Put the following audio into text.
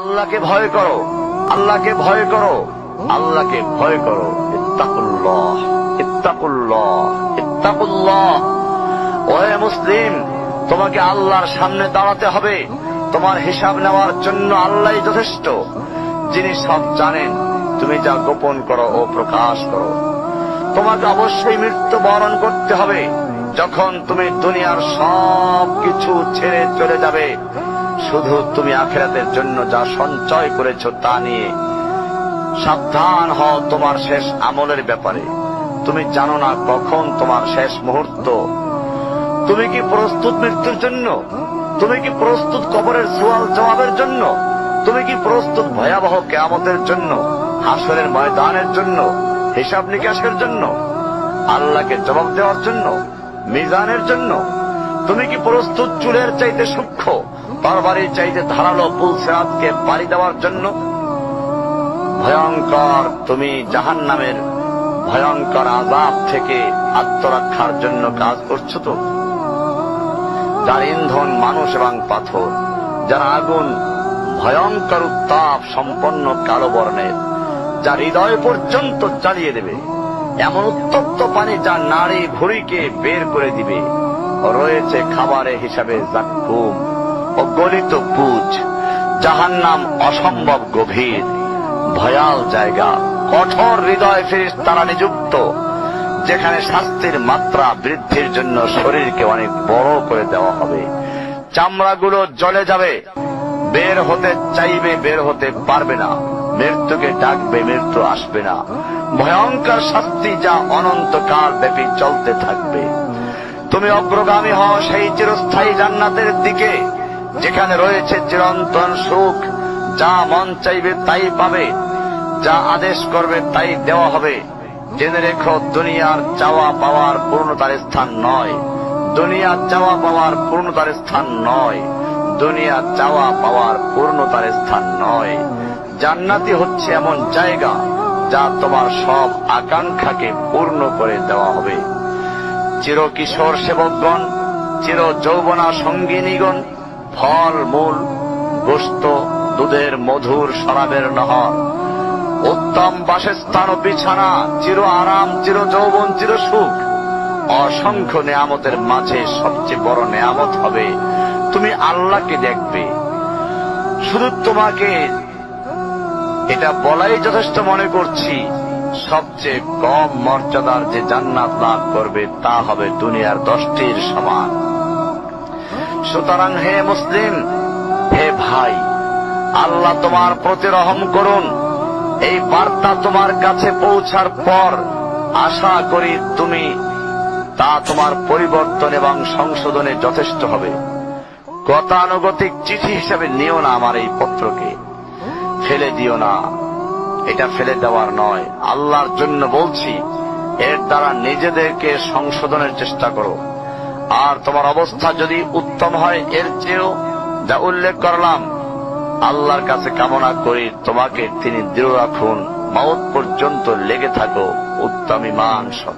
আল্লাহকে ভয় করো, আল্লাহকে ভয় করো, আল্লাহকে ভয় করো। ইত্তাকুল্লাহ, ইত্তাকুল্লাহ, ইত্তাকুল্লাহ। ওহে মুসলিম, তোমাকে আল্লাহর সামনে দাঁড়াতে হবে। তোমার হিসাব নেওয়ার জন্য আল্লাহই যথেষ্ট, যিনি সব জানেন। তুমি যা গোপন করো ও প্রকাশ করো। তোমাকে অবশ্যই মৃত্যু বরণ করতে হবে। যখন তুমি দুনিয়ার সব কিছু ছেড়ে চলে যাবে, শুধু তুমি আখিরাতের জন্য যা সঞ্চয় করেছ তা নিয়ে সাবধান হও তোমার শেষ আমলের ব্যাপারে। তুমি জানো না কখন তোমার শেষ মুহূর্ত। তুমি কি প্রস্তুত মৃত্যুর জন্য? তুমি কি প্রস্তুত কবরের সওয়াল জবাবের জন্য? তুমি কি প্রস্তুত ভয়াবহ কিয়ামতের জন্য, হাসরের ময়দানের জন্য, হিসাব নিকাশের জন্য, আল্লাহকে জবাব দেওয়ার জন্য, মিজানের জন্য? তুমি কি প্রস্তুত চুলের চাইতে সূক্ষ্ম, তরবারির চাইতে ধারালো পুলসিরাতকে পাড়ি দেওয়ার জন্য? ভয়ঙ্কর তুমি জাহান্নামের ভয়ঙ্কর আযাব থেকে আত্মরক্ষার জন্য কাজ করছো তো? যার ইন্ধন মানুষ এবং পাথর, যার আগুন ভয়ঙ্কর উত্তাপ সম্পন্ন কালো বর্ণের, যা হৃদয় পর্যন্ত জ্বালিয়ে দেবে, এমন উত্তপ্ত পানি যা নাড়ি ভুঁড়িকে বের করে দিবে। রয়েছে খাবারের হিসাবে জাক্কুম ও গলিত পুঁজ। জাহান্নাম অসম্ভব গভীর, ভয়াল জায়গা, কঠোর হৃদয় ফেরেশতারা নিযুক্ত, যেখানে শাস্তির মাত্রা বৃদ্ধির জন্য শরীরকে অনেক বড় করে দেওয়া হবে। চামড়াগুলো জ্বলে যাবে, বের হতে চাইবে, বের হতে পারবে না। মৃত্যুকে ডাকবে, মৃত্যু আসবে না। ভয়ঙ্কর শাস্তি যা অনন্তকাল ব্যাপী চলতে থাকবে। তুমি অগ্রগামী হও সেই চিরস্থায়ী জান্নাতের দিকে, যেখানে রয়েছে চিরন্তন সুখ। যা মন চাইবে তাই পাবে, যা আদেশ করবে তাই দেওয়া হবে। জেনে রেখো, দুনিয়ার চাওয়া পাওয়ার পূর্ণতার স্থান নয়। দুনিয়ার চাওয়া পাওয়ার পূর্ণতার স্থান নয়। দুনিয়া চাওয়া পাওয়ার পূর্ণতার স্থান নয়। জান্নাতি হচ্ছে এমন জায়গা যা তোমার সব আকাঙ্ক্ষাকে পূর্ণ করে দেওয়া হবে। চির কিশোর সেবকগণ, চির যৌবনা সঙ্গিনীগণ, ফল মূল, গোশত, দুধের মধুর শরাবের নহর, উত্তম বাসস্থান ও বিছানা, চির আরাম, চির যৌবন, চির সুখ, অসংখ্য নেয়ামতের মাঝে সবচেয়ে বড় নেয়ামত হবে তুমি আল্লাহকে দেখবে। শুধু তোমাকে এটা বলাই যথেষ্ট মনে করছি, সবচেয়ে কম মর্যাদার যে জান্নাত লাভ করবে তা হবে দুনিয়ার 10টির সমান। সুতরাং হে মুসলিম, হে ভাই, আল্লাহ তোমার প্রতি রহম করুন। এই বার্তা তোমার কাছে পৌঁছার পর আশা করি তুমি তা তোমার পরিবর্তন এবং সংশোধনে যথেষ্ট হবে। গতানুগতিক চিঠি হিসেবে নিও না আমার এই পত্রকে, ফেলে দিও না। এটা ফেলে দেওয়ার নয়, আল্লাহর জন্য বলছি। এর দ্বারা নিজেদেরকে সংশোধনের চেষ্টা করো। আর তোমার অবস্থা যদি উত্তম হয় এর চেয়েও, যা উল্লেখ করলাম, আল্লাহর কাছে কামনা করি তোমাকে তিনি দৃঢ় রাখুন, মাউত পর্যন্ত লেগে থাকো উত্তম ঈমান সহ।